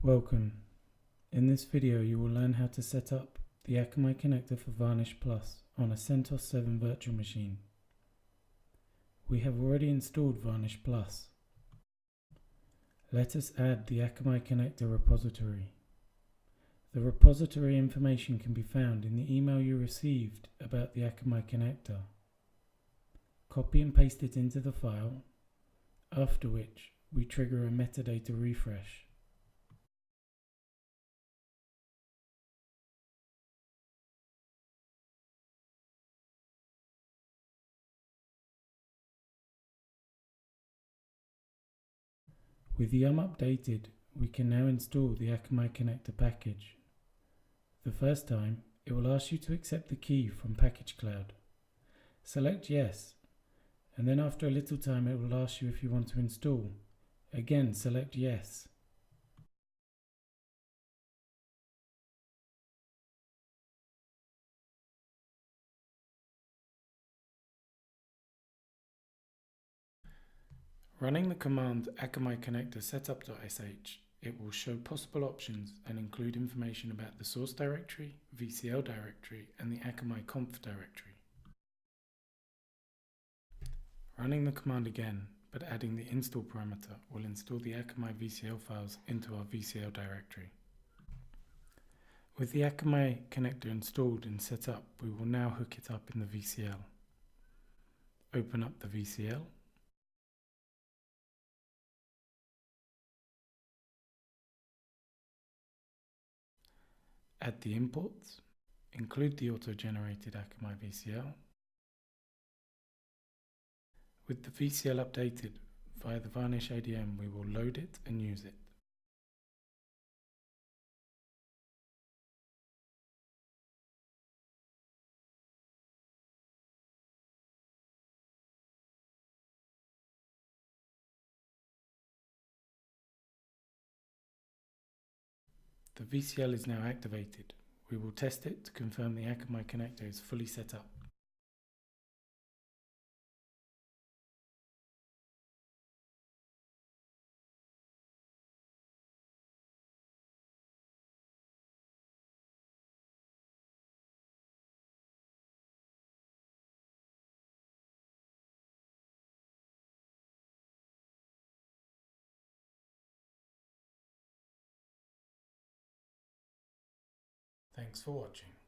Welcome. In this video you will learn how to set up the Akamai connector for Varnish Plus on a CentOS 7 virtual machine. We have already installed Varnish Plus. Let us add the Akamai connector repository. The repository information can be found in the email you received about the Akamai connector. Copy and paste it into the file, after which we trigger a metadata refresh. With the updated, we can now install the Akamai connector package. The first time, it will ask you to accept the key from Package Cloud. Select Yes, and then after a little time it will ask you if you want to install. Again, select Yes. Running the command akamai connector setup.sh, it will show possible options and include information about the source directory, VCL directory, and the Akamai conf directory. Running the command again, but adding the install parameter, will install the Akamai VCL files into our VCL directory. With the Akamai connector installed and set up, we will now hook it up in the VCL. Open up the VCL. Add the imports, include the auto-generated Akamai VCL. With the VCL updated via the Varnish ADM, we will load it and use it. The VCL is now activated. We will test it to confirm the Akamai connector is fully set up. Thanks for watching.